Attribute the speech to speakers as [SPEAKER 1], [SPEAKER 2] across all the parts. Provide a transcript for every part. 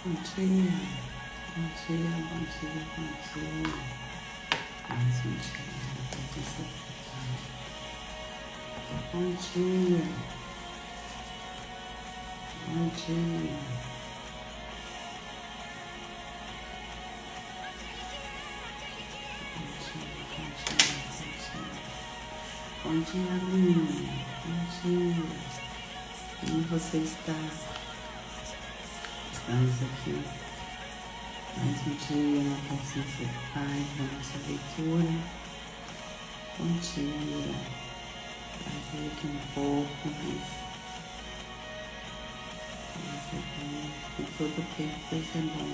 [SPEAKER 1] Bom dia, bom dia, bom dia, bom dia. Mais um dia na presença do Pai. Bom dia, bom dia. Bom dia, Aline. Bom dia. Como você está? Estamos aqui mais um dia na presença do Pai, da nossa leitura. Bom dia. Trazer aqui um pouco, mas é bom. E todo tempo Deus é bom.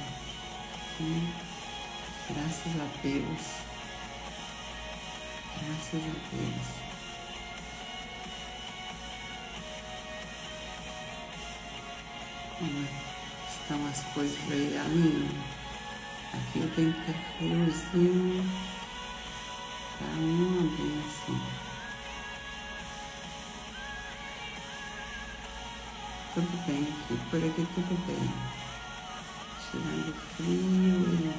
[SPEAKER 1] Graças a Deus. Graças a Deus. Como estão as coisas aí, Aline? Aqui eu tenho que ter friozinho, tá bem assim. Tudo bem aqui, por aqui tudo bem. Tirando frio e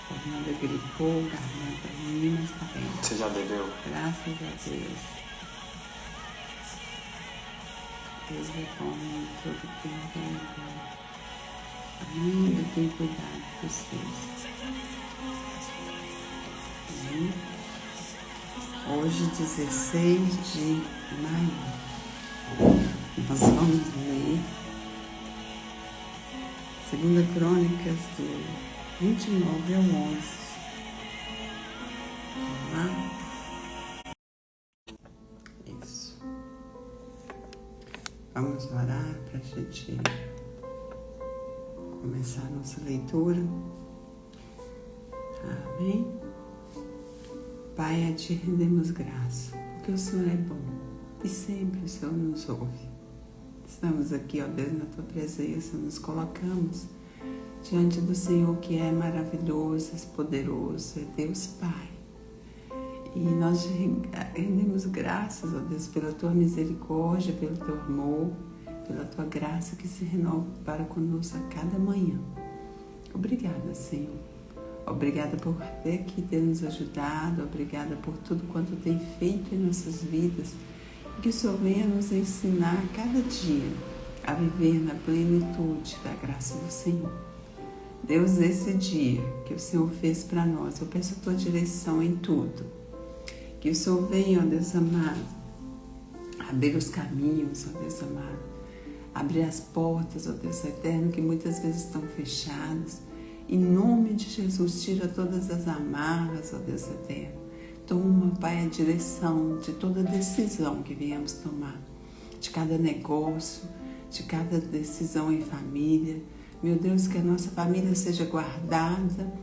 [SPEAKER 1] Fernanda gripou, garganta ruim, mas tá bem.
[SPEAKER 2] Você já bebeu?
[SPEAKER 1] Graças a Deus. Deus é bom, todo tempo é bom. Amém? Eu tenho cuidado de vocês. Amém? Hoje, 16 de maio, nós vamos ler 2 Crônicas do 29 ao 11. Vamos lá? Isso. Vamos orar para a gente começar a nossa leitura. Amém? Pai, a Ti rendemos graça, porque o Senhor é bom e sempre o Senhor nos ouve. Estamos aqui, ó Deus, na Tua presença, nos colocamos diante do Senhor que é maravilhoso, é poderoso, é Deus Pai. E nós rendemos graças, ó Deus, pela Tua misericórdia, pelo Teu amor, pela Tua graça que se renova para conosco a cada manhã. Obrigada, Senhor. Obrigada por ter aqui, ter nos ajudado. Obrigada por tudo quanto tem feito em nossas vidas. E que o Senhor venha nos ensinar a cada dia a viver na plenitude da graça do Senhor. Deus, esse dia que o Senhor fez para nós, eu peço a Tua direção em tudo. Que o Senhor venha, ó Deus amado, abrir os caminhos, ó Deus amado, abrir as portas, ó Deus eterno, que muitas vezes estão fechadas. Em nome de Jesus, tira todas as amarras, ó Deus eterno. Toma, Pai, a direção de toda decisão que venhamos tomar, de cada negócio, de cada decisão em família. Meu Deus, que a nossa família seja guardada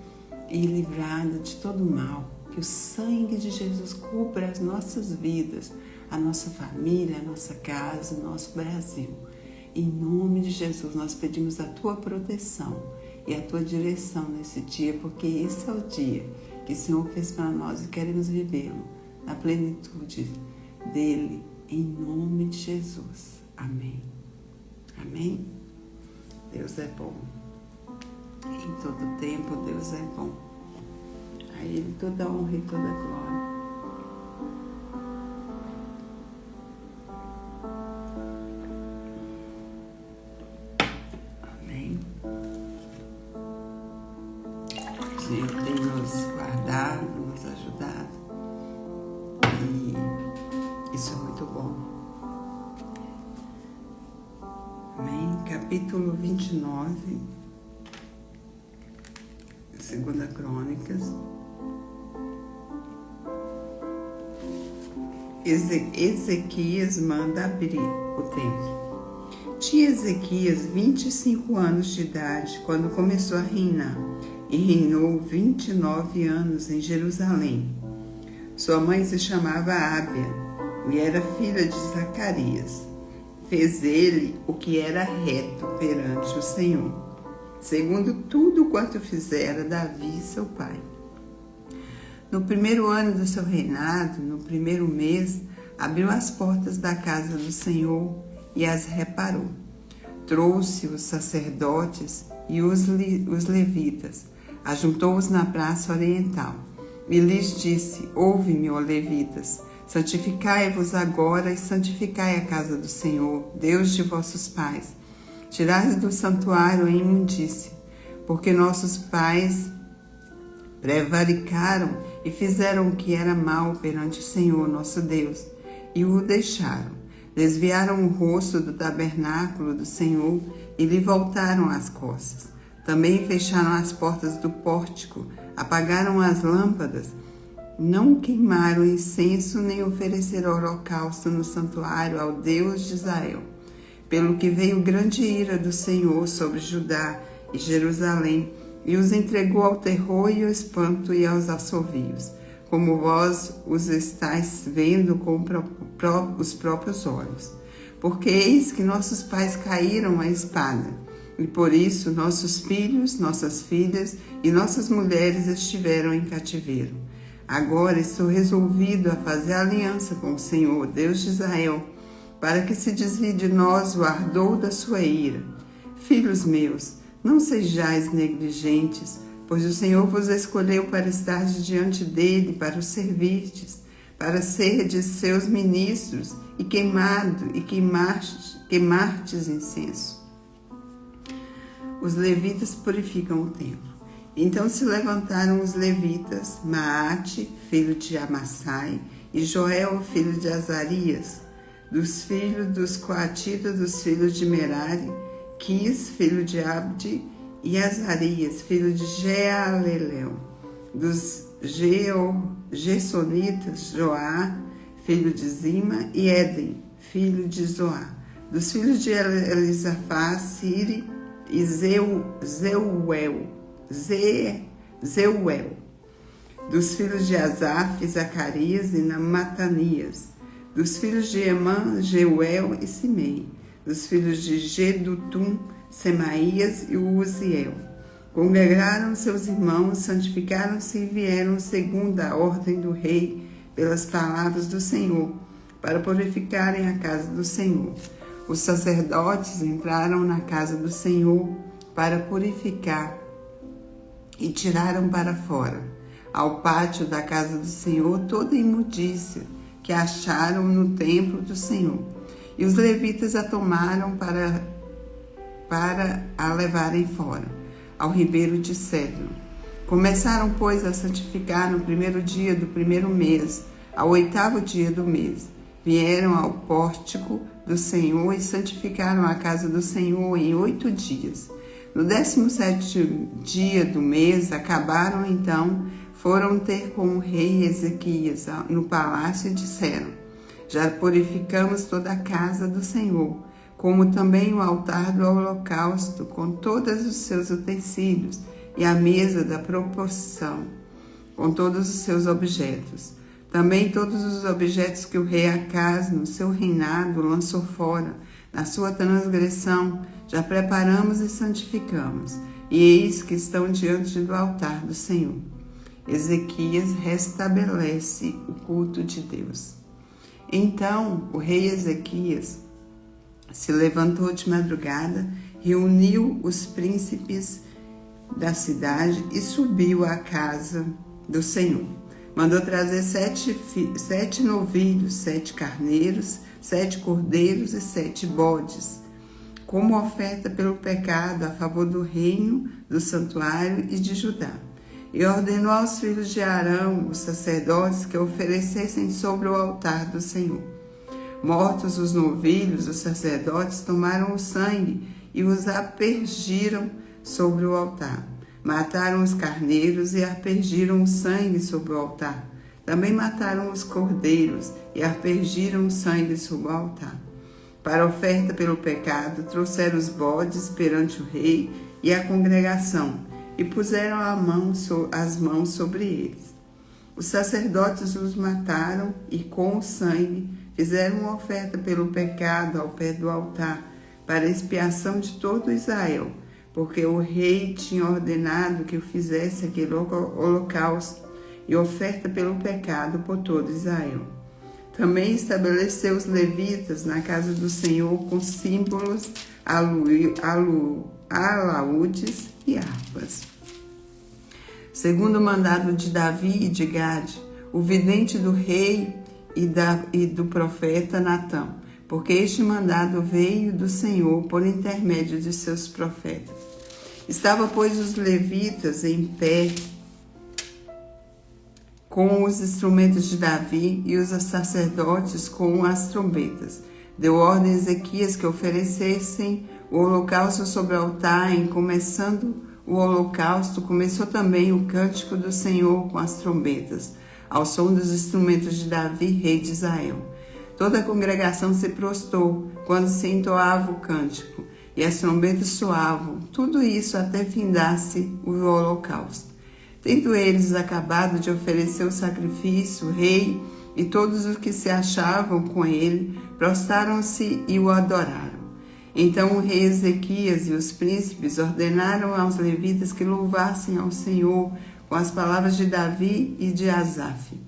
[SPEAKER 1] e livrada de todo mal. Que o sangue de Jesus cubra as nossas vidas, a nossa família, a nossa casa, o nosso Brasil. Em nome de Jesus, nós pedimos a Tua proteção e a Tua direção nesse dia, porque esse é o dia que o Senhor fez para nós e queremos vivê-lo na plenitude dEle, em nome de Jesus. Amém. Amém? Deus é bom. Em todo tempo, Deus é bom. A Ele toda honra e toda glória. Amém. O Senhor tem nos guardado, nos ajudado. E isso é muito bom. Amém. Capítulo 29, 2 Crônicas. Ezequias manda abrir o templo. Tinha Ezequias 25 anos de idade quando começou a reinar e reinou 29 anos em Jerusalém. Sua mãe se chamava Ábia e era filha de Zacarias. Fez ele o que era reto perante o Senhor, segundo tudo quanto fizera Davi, seu pai. No primeiro ano do seu reinado, no primeiro mês, abriu as portas da casa do Senhor e as reparou. Trouxe os sacerdotes e os levitas, ajuntou-os na praça oriental e lhes disse: Ouve-me, ó levitas, santificai-vos agora e santificai a casa do Senhor, Deus de vossos pais. Tirai do santuário a imundície, porque nossos pais prevaricaram e fizeram o que era mal perante o Senhor nosso Deus, e o deixaram. Desviaram o rosto do tabernáculo do Senhor e lhe voltaram as costas. Também fecharam as portas do pórtico, apagaram as lâmpadas, não queimaram incenso nem ofereceram holocausto no santuário ao Deus de Israel. Pelo que veio grande ira do Senhor sobre Judá e Jerusalém, e os entregou ao terror e ao espanto e aos assovios, como vós os estáis vendo com os próprios olhos. Porque eis que nossos pais caíram à espada, e por isso nossos filhos, nossas filhas e nossas mulheres estiveram em cativeiro. Agora estou resolvido a fazer aliança com o Senhor, Deus de Israel, para que se desvie de nós o ardor da sua ira. Filhos meus, não sejais negligentes, pois o Senhor vos escolheu para estar diante dele, para o servirdes, para serdes seus ministros e queimardes incenso. Os levitas purificam o templo. Então se levantaram os levitas, Maate, filho de Amassai, e Joel, filho de Azarias, dos filhos dos coatitas, dos filhos de Merari, Quis, filho de Abdi, e Azarias, filho de Jealelel, dos Gersonitas, Joá, filho de Zima, e Éden, filho de Zoá, dos filhos de Elisafá, Siri e Zeuel, dos filhos de Asaf, Zacarias e Matanias, dos filhos de Emã, Jeuel e Simei, dos filhos de Gedutum, Semaías e Uziel. Congregaram seus irmãos, santificaram-se e vieram segundo a ordem do rei, pelas palavras do Senhor, para purificarem a casa do Senhor. Os sacerdotes entraram na casa do Senhor para purificar e tiraram para fora, ao pátio da casa do Senhor, toda a imundícia que acharam no templo do Senhor. E os levitas a tomaram para a levarem fora, ao ribeiro de Cedron. Começaram, pois, a santificar no primeiro dia do primeiro mês, ao 8º dia do mês. Vieram ao pórtico do Senhor e santificaram a casa do Senhor em 8 dias. No 17º dia do mês, acabaram então, foram ter com o rei Ezequias no palácio e disseram: Já purificamos toda a casa do Senhor, como também o altar do holocausto, com todos os seus utensílios, e a mesa da proposição, com todos os seus objetos. Também todos os objetos que o rei Acaz, no seu reinado, lançou fora, na sua transgressão, já preparamos e santificamos, e eis que estão diante do altar do Senhor. Ezequias restabelece o culto de Deus. Então o rei Ezequias se levantou de madrugada, reuniu os príncipes da cidade e subiu à casa do Senhor. Mandou trazer 7 novilhos, 7 carneiros, 7 cordeiros e 7 bodes, como oferta pelo pecado a favor do reino, do santuário e de Judá. E ordenou aos filhos de Arão, os sacerdotes, que oferecessem sobre o altar do Senhor. Mortos os novilhos, os sacerdotes tomaram o sangue e os aspergiram sobre o altar. Mataram os carneiros e aspergiram o sangue sobre o altar. Também mataram os cordeiros e aspergiram o sangue sobre o altar. Para a oferta pelo pecado, trouxeram os bodes perante o rei e a congregação, e puseram as mãos sobre eles. Os sacerdotes os mataram e, com o sangue, fizeram uma oferta pelo pecado ao pé do altar, para a expiação de todo Israel, porque o rei tinha ordenado que fizesse aquele holocausto e oferta pelo pecado por todo Israel. Também estabeleceu os levitas na casa do Senhor com símbolos, alaúdes e harpas. Segundo o mandado de Davi e de Gade, o vidente do rei e do profeta Natã, porque este mandado veio do Senhor por intermédio de seus profetas. Estava, pois, os levitas em pé com os instrumentos de Davi e os sacerdotes com as trombetas. Deu ordem a Ezequias que oferecessem o holocausto sobre o altar. Em começando o holocausto, começou também o cântico do Senhor com as trombetas, ao som dos instrumentos de Davi, rei de Israel. Toda a congregação se prostrou quando se entoava o cântico, e as trombetas soavam, tudo isso até findasse o holocausto. Tendo eles acabado de oferecer o sacrifício, o rei e todos os que se achavam com ele prostraram-se e o adoraram. Então o rei Ezequias e os príncipes ordenaram aos levitas que louvassem ao Senhor com as palavras de Davi e de Asaf.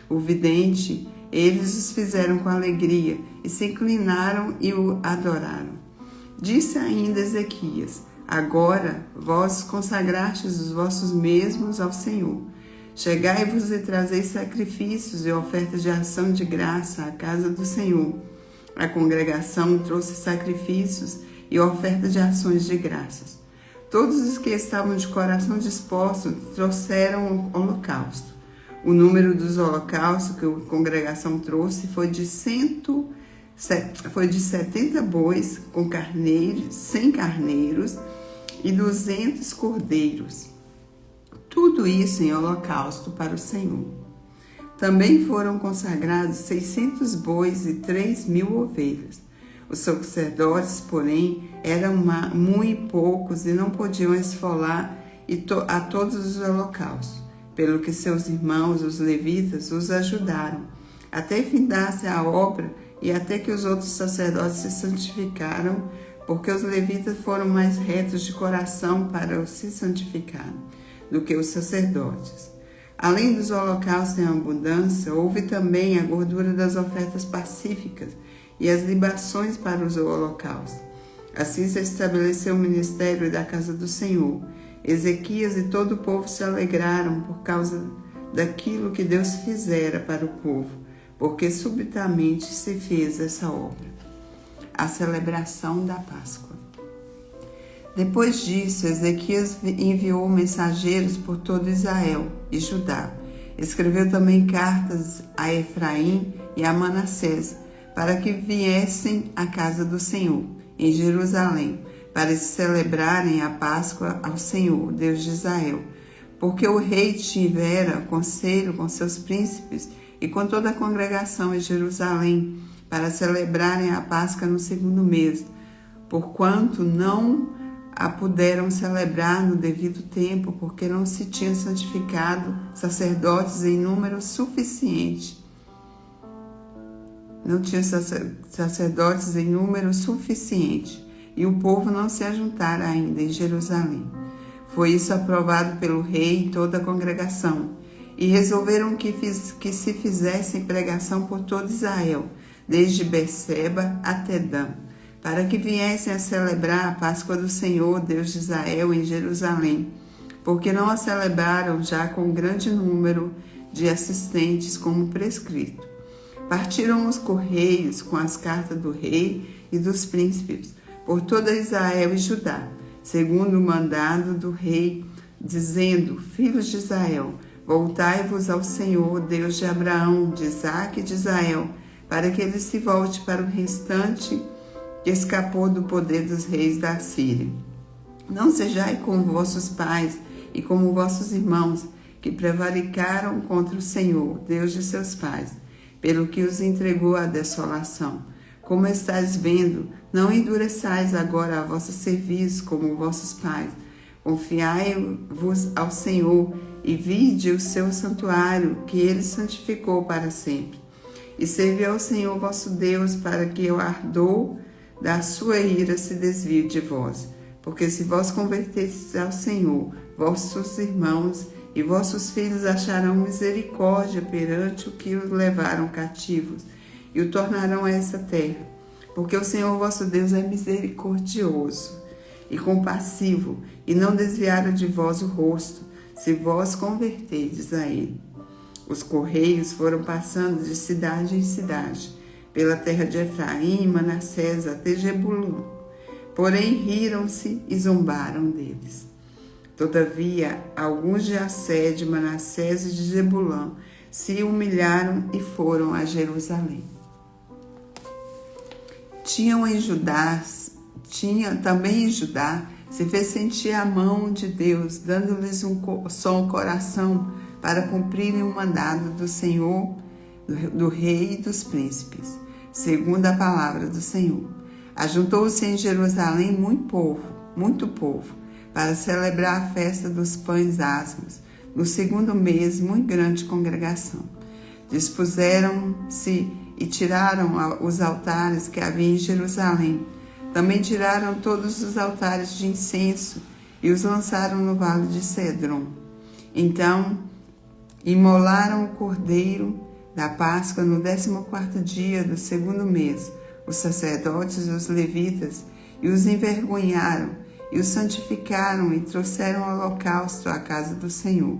[SPEAKER 1] O vidente, eles os fizeram com alegria e se inclinaram e o adoraram. Disse ainda Ezequias: agora vós consagrastes os vossos mesmos ao Senhor. Chegai-vos e trazei sacrifícios e ofertas de ação de graça à casa do Senhor. A congregação trouxe sacrifícios e ofertas de ações de graças. Todos os que estavam de coração disposto trouxeram o holocausto. O número dos holocaustos que a congregação trouxe foi de 70 bois com carneiros, 100 carneiros e 200 cordeiros. Tudo isso em holocausto para o Senhor. Também foram consagrados 600 bois e 3.000 ovelhas. Os sacerdotes, porém, eram muito poucos e não podiam esfolar a todos os holocaustos, pelo que seus irmãos, os levitas, os ajudaram, até findasse a obra e até que os outros sacerdotes se santificaram, porque os levitas foram mais retos de coração para se santificar do que os sacerdotes. Além dos holocaustos em abundância, houve também a gordura das ofertas pacíficas e as libações para os holocaustos. Assim se estabeleceu o ministério da casa do Senhor. Ezequias e todo o povo se alegraram por causa daquilo que Deus fizera para o povo, porque subitamente se fez essa obra. A celebração da Páscoa. Depois disso, Ezequias enviou mensageiros por todo Israel e Judá. Escreveu também cartas a Efraim e a Manassés, para que viessem à casa do Senhor, em Jerusalém, para se celebrarem a Páscoa ao Senhor, Deus de Israel. Porque o rei tivera conselho com seus príncipes e com toda a congregação em Jerusalém, para celebrarem a Páscoa no segundo mês, porquanto não a puderam celebrar no devido tempo, porque não se tinham santificado sacerdotes em número suficiente. Não tinha sacerdotes em número suficiente, e o povo não se ajuntara ainda em Jerusalém. Foi isso aprovado pelo rei e toda a congregação, e resolveram que se fizessem pregação por todo Israel, desde Berseba até Dan, para que viessem a celebrar a Páscoa do Senhor, Deus de Israel, em Jerusalém, porque não a celebraram já com grande número de assistentes, como prescrito. Partiram os correios com as cartas do rei e dos príncipes, por toda Israel e Judá, segundo o mandado do rei, dizendo: filhos de Israel, voltai-vos ao Senhor, Deus de Abraão, de Isaque e de Israel, para que ele se volte para o restante que escapou do poder dos reis da Síria. Não sejais como vossos pais e como vossos irmãos, que prevaricaram contra o Senhor, Deus de seus pais, pelo que os entregou à desolação. Como estáis vendo, não endureçais agora a vosso serviço como vossos pais. Confiai-vos ao Senhor e vide o seu santuário, que ele santificou para sempre. E servi ao Senhor vosso Deus, para que o ardor da sua ira se desvie de vós. Porque se vós convertesseis ao Senhor, vossos irmãos e vossos filhos acharão misericórdia perante o que os levaram cativos, e o tornarão a essa terra, porque o Senhor vosso Deus é misericordioso e compassivo, e não desviaram de vós o rosto, se vós converterdes a ele. Os correios foram passando de cidade em cidade, pela terra de Efraim e Manassés até Jebulã. Porém riram-se e zombaram deles. Todavia, alguns de Assé, de Manassés e de Zebulã se humilharam e foram a Jerusalém. Também em Judá se fez sentir a mão de Deus, dando-lhes um som coração para cumprirem o mandado do Senhor, do rei e dos príncipes, segundo a palavra do Senhor. Ajuntou-se em Jerusalém muito povo, para celebrar a festa dos pães asmos, no segundo mês, muito grande congregação. Dispuseram-se e tiraram os altares que havia em Jerusalém. Também tiraram todos os altares de incenso e os lançaram no vale de Cedron. Então, imolaram o cordeiro da Páscoa no 14º dia do segundo mês, os sacerdotes e os levitas, e os envergonharam, e os santificaram, e trouxeram o holocausto à casa do Senhor.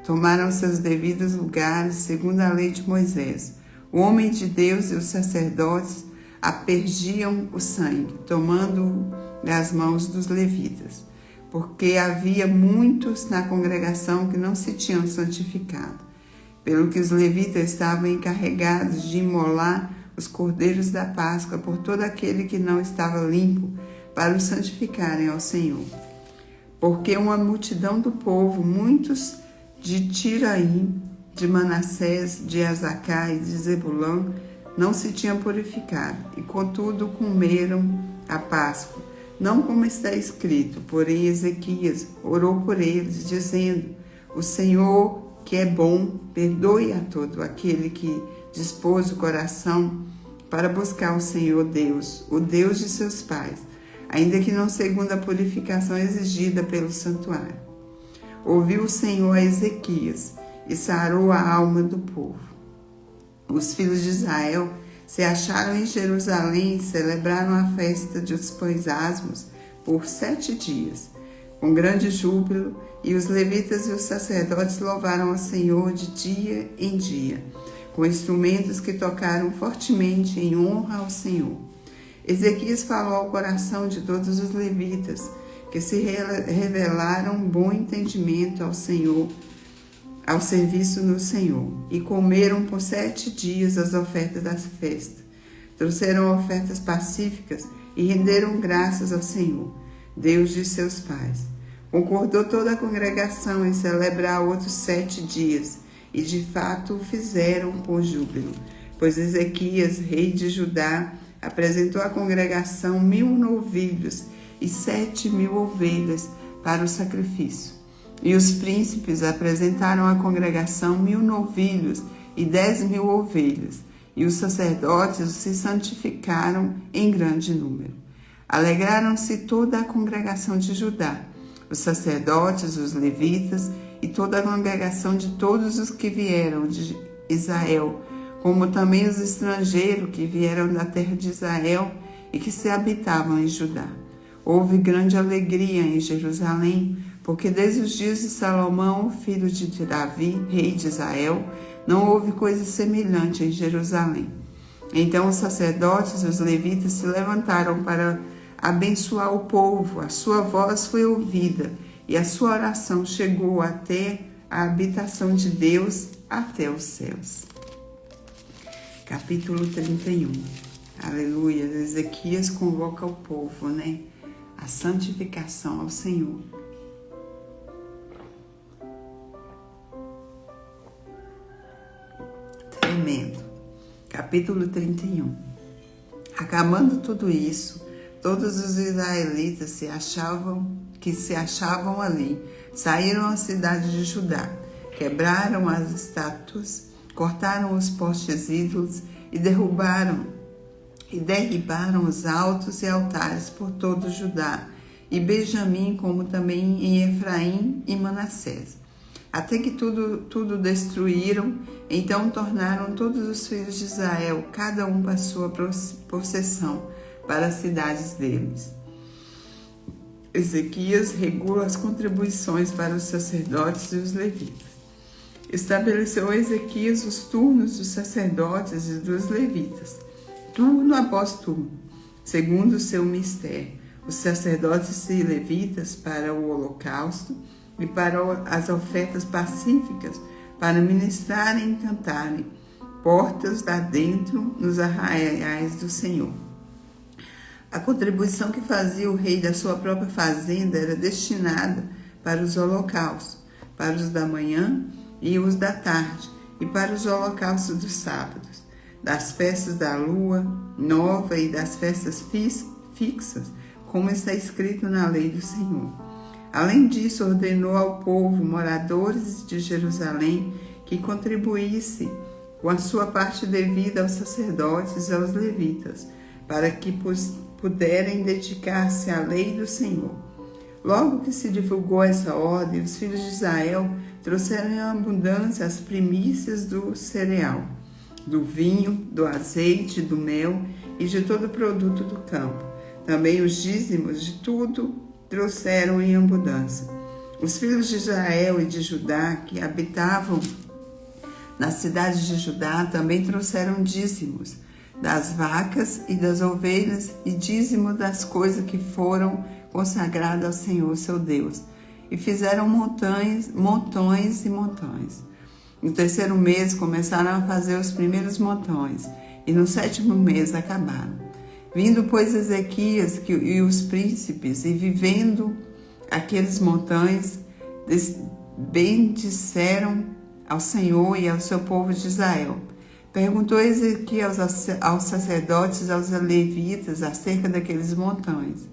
[SPEAKER 1] Tomaram seus devidos lugares, segundo a lei de Moisés. O homem de Deus e os sacerdotes aspergiam o sangue, tomando-o das mãos dos levitas, porque havia muitos na congregação que não se tinham santificado, pelo que os levitas estavam encarregados de imolar os cordeiros da Páscoa por todo aquele que não estava limpo, para os santificarem ao Senhor. Porque uma multidão do povo, muitos de Tiraim, de Manassés, de Azacá e de Zebulã, não se tinham purificado, e contudo comeram a Páscoa, não como está escrito. Porém Ezequias orou por eles, dizendo: o Senhor, que é bom, perdoe a todo aquele que dispôs o coração para buscar o Senhor Deus, o Deus de seus pais, ainda que não segundo a purificação exigida pelo santuário. Ouviu o Senhor a Ezequias e sarou a alma do povo. Os filhos de Israel se acharam em Jerusalém e celebraram a festa dos pães asmos por 7 dias, com grande júbilo, e os levitas e os sacerdotes louvaram ao Senhor de dia em dia, com instrumentos que tocaram fortemente em honra ao Senhor. Ezequias falou ao coração de todos os levitas, que se revelaram bom entendimento ao Senhor, ao serviço no Senhor, e comeram por 7 dias as ofertas das festas. Trouxeram ofertas pacíficas e renderam graças ao Senhor, Deus de seus pais. Concordou toda a congregação em celebrar outros 7 dias, e de fato o fizeram com júbilo, pois Ezequias, rei de Judá, apresentou à congregação 1000 novilhos e 7.000 ovelhas para o sacrifício. E os príncipes apresentaram à congregação 1000 novilhos e 10.000 ovelhas, e os sacerdotes se santificaram em grande número. Alegraram-se toda a congregação de Judá, os sacerdotes, os levitas e toda a congregação de todos os que vieram de Israel, como também os estrangeiros que vieram da terra de Israel e que se habitavam em Judá. Houve grande alegria em Jerusalém, porque desde os dias de Salomão, filho de Davi, rei de Israel, não houve coisa semelhante em Jerusalém. Então os sacerdotes e os levitas se levantaram para abençoar o povo. A sua voz foi ouvida e a sua oração chegou até a habitação de Deus, até os céus. Capítulo 31. Aleluia. Ezequias convoca o povo, a santificação ao Senhor. Tremendo. Capítulo 31. Acabando tudo isso, todos os israelitas que se achavam ali saíram à cidade de Judá, quebraram as estátuas, cortaram os postes ídolos e derribaram os altos e altares por todo o Judá e Benjamim, como também em Efraim e Manassés. até que tudo destruíram. Então tornaram todos os filhos de Israel, cada um para sua possessão, para as cidades deles. Ezequias regula as contribuições para os sacerdotes e os levitas. Estabeleceu Ezequias os turnos dos sacerdotes e dos levitas, turno após turno, segundo o seu mistério, os sacerdotes e levitas para o holocausto e para as ofertas pacíficas, para ministrarem e cantarem, portas lá dentro nos arraiais do Senhor. A contribuição que fazia o rei da sua própria fazenda era destinada para os holocaustos, para os da manhã e os da tarde, e para os holocaustos dos sábados, das festas da lua nova e das festas fixas, como está escrito na lei do Senhor. Além disso, ordenou ao povo, moradores de Jerusalém, que contribuísse com a sua parte devida aos sacerdotes e aos levitas, para que puderem dedicar-se à lei do Senhor. Logo que se divulgou essa ordem, os filhos de Israel trouxeram em abundância as primícias do cereal, do vinho, do azeite, do mel e de todo o produto do campo. Também os dízimos de tudo trouxeram em abundância. Os filhos de Israel e de Judá, que habitavam nas cidades de Judá, também trouxeram dízimos das vacas e das ovelhas e dízimo das coisas que foram consagradas ao Senhor, seu Deus. E fizeram montões e montões. No terceiro mês começaram a fazer os primeiros montões, e no sétimo mês acabaram. Vindo, pois, Ezequias e os príncipes, e vivendo aqueles montões, bendisseram ao Senhor e ao seu povo de Israel. Perguntou Ezequias aos sacerdotes e aos levitas acerca daqueles montões.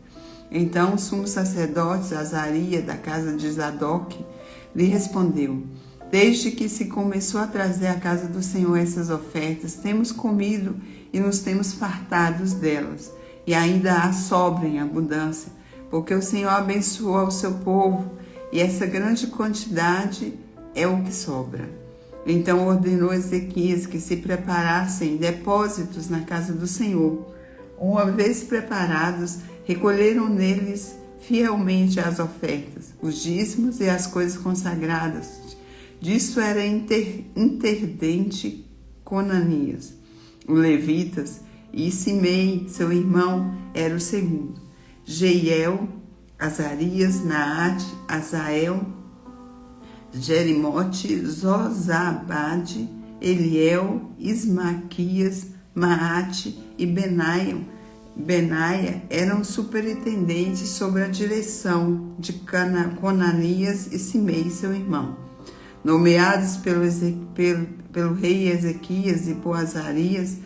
[SPEAKER 1] Então o sumo sacerdote Azarias, da casa de Zadok, lhe respondeu: desde que se começou a trazer à casa do Senhor essas ofertas, temos comido e nos temos fartados delas, e ainda há sobra em abundância, porque o Senhor abençoou ao seu povo, e essa grande quantidade é o que sobra. Então ordenou Ezequias que se preparassem depósitos na casa do Senhor. Uma vez preparados, recolheram neles fielmente as ofertas, os dízimos e as coisas consagradas. Disso era intendente Conanias, os levitas, e Simei, seu irmão, era o segundo. Jeiel, Azarias, Naate, Azael, Jerimote, Zozabade, Eliel, Ismaquias, Maate e Benaia eram superintendentes sobre a direção de Conanias e Simei, seu irmão. Nomeados pelo rei Ezequias e por Azarias,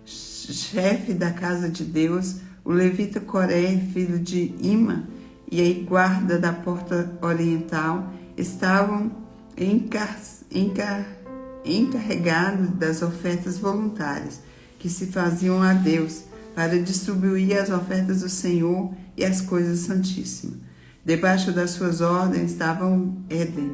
[SPEAKER 1] chefe da casa de Deus, o levita Coré, filho de Ima, e a guarda da porta oriental estavam encarregados das ofertas voluntárias que se faziam a Deus, para distribuir as ofertas do Senhor e as coisas santíssimas. Debaixo das suas ordens estavam Éden,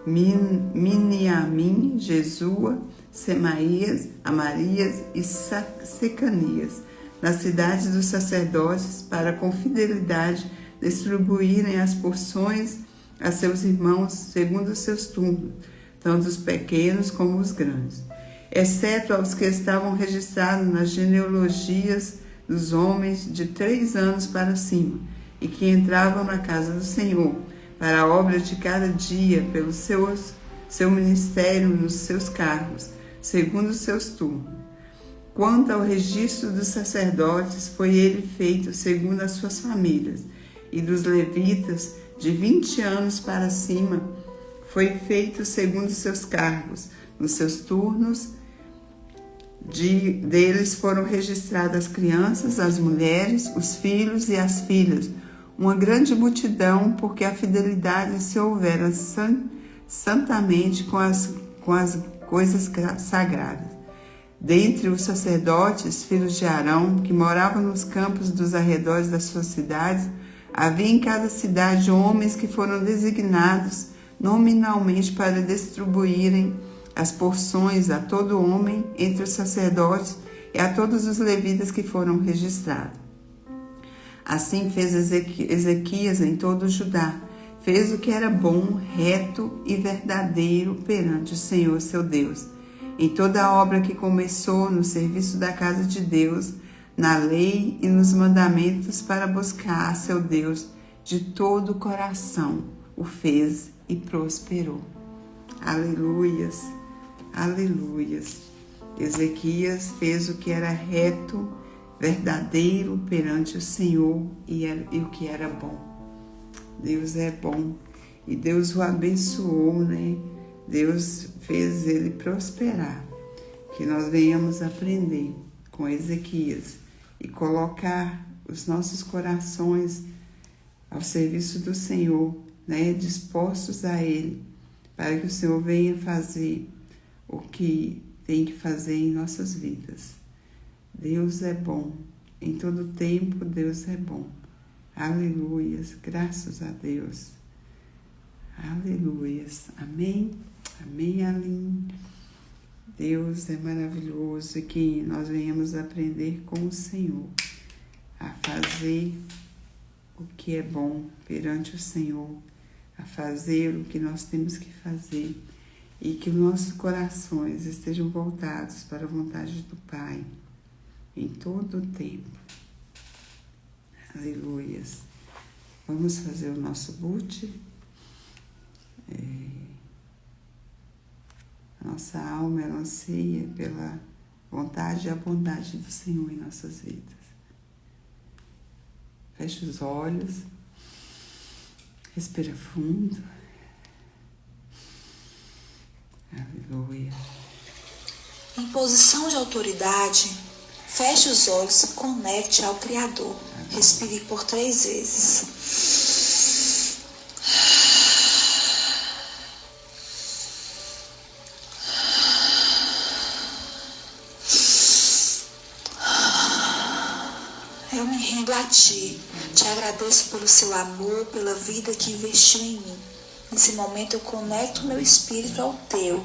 [SPEAKER 1] Miniamim, Jesua, Semaías, Amarias e Secanias, nas cidades dos sacerdotes, para com fidelidade distribuírem as porções a seus irmãos segundo os seus turnos, tanto os pequenos como os grandes, exceto aos que estavam registrados nas genealogias dos homens de 3 anos para cima, e que entravam na casa do Senhor, para a obra de cada dia, pelo seu ministério nos seus cargos, segundo os seus turnos. Quanto ao registro dos sacerdotes, foi ele feito segundo as suas famílias, e dos levitas, de 20 anos para cima, foi feito segundo os seus cargos, nos seus turnos. Deles foram registradas as crianças, as mulheres, os filhos e as filhas, uma grande multidão, porque a fidelidade se houvera santamente com as coisas sagradas. Dentre os sacerdotes, filhos de Arão, que moravam nos campos dos arredores das suas cidades, havia em cada cidade homens que foram designados nominalmente para distribuírem as porções a todo homem entre os sacerdotes e a todos os levitas que foram registrados. Assim fez Ezequias em todo o Judá. Fez o que era bom, reto e verdadeiro perante o Senhor seu Deus. Em toda a obra que começou no serviço da casa de Deus, na lei e nos mandamentos para buscar seu Deus de todo o coração, o fez e prosperou. Aleluias, aleluias. Ezequias fez o que era reto, verdadeiro perante o Senhor e o que era bom. Deus é bom e Deus o abençoou, né? Deus fez ele prosperar. Que nós venhamos aprender com Ezequias e colocar os nossos corações ao serviço do Senhor, né? Dispostos a Ele, para que o Senhor venha fazer o que tem que fazer em nossas vidas. Deus é bom, em todo tempo Deus é bom. Aleluias, graças a Deus. Aleluias, amém, amém, Aline. Deus é maravilhoso e que nós venhamos aprender com o Senhor a fazer o que é bom perante o Senhor, a fazer o que nós temos que fazer e que nossos corações estejam voltados para a vontade do Pai em todo o tempo. Aleluias. Vamos fazer o nosso boot. A nossa alma, ela anseia pela vontade e a bondade do Senhor em nossas vidas. Feche os olhos. Respira fundo. Aleluia.
[SPEAKER 2] Em posição de autoridade, feche os olhos, se conecte ao Criador. Respire por 3 vezes. Eu me rendo a Ti. Te agradeço pelo seu amor, pela vida que investiu em mim. Nesse momento eu conecto meu espírito ao Teu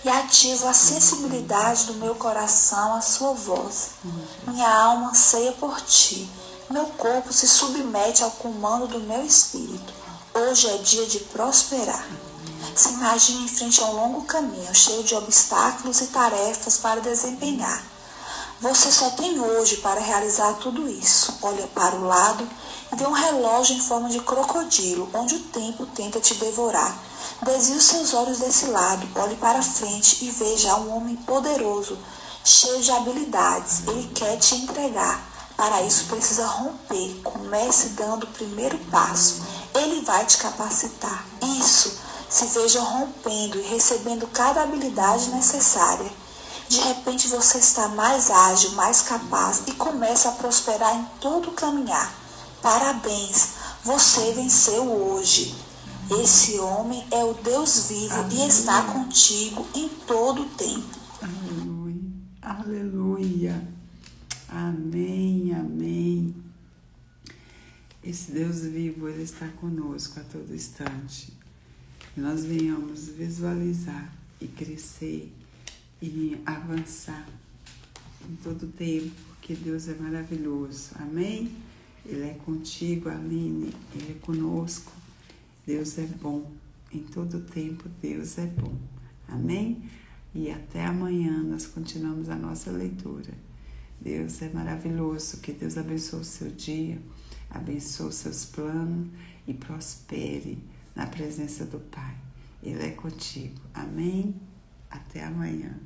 [SPEAKER 2] e ativo a sensibilidade do meu coração à Sua voz. Minha alma anseia por Ti. Meu corpo se submete ao comando do meu espírito. Hoje é dia de prosperar. Se imagine em frente a um longo caminho, cheio de obstáculos e tarefas para desempenhar. Você só tem hoje para realizar tudo isso. Olha para o lado e vê um relógio em forma de crocodilo, onde o tempo tenta te devorar. Desvie os seus olhos desse lado, olhe para frente e veja um homem poderoso, cheio de habilidades. Ele quer te entregar. Para isso precisa romper. Comece dando o primeiro passo. Ele vai te capacitar. Isso, se veja rompendo e recebendo cada habilidade necessária. De repente você está mais ágil, mais capaz e começa a prosperar em todo o caminhar. Parabéns, você venceu hoje. Esse homem é o Deus vivo. Aleluia. E está contigo em todo o tempo.
[SPEAKER 1] Aleluia, aleluia, amém, amém. Esse Deus vivo, Ele está conosco a todo instante. Que nós venhamos visualizar e crescer e avançar em todo o tempo, porque Deus é maravilhoso, amém? Ele é contigo, Aline, Ele é conosco. Deus é bom, em todo o tempo Deus é bom, amém? E até amanhã nós continuamos a nossa leitura. Deus é maravilhoso, que Deus abençoe o seu dia, abençoe os seus planos e prospere na presença do Pai. Ele é contigo, amém? Até amanhã.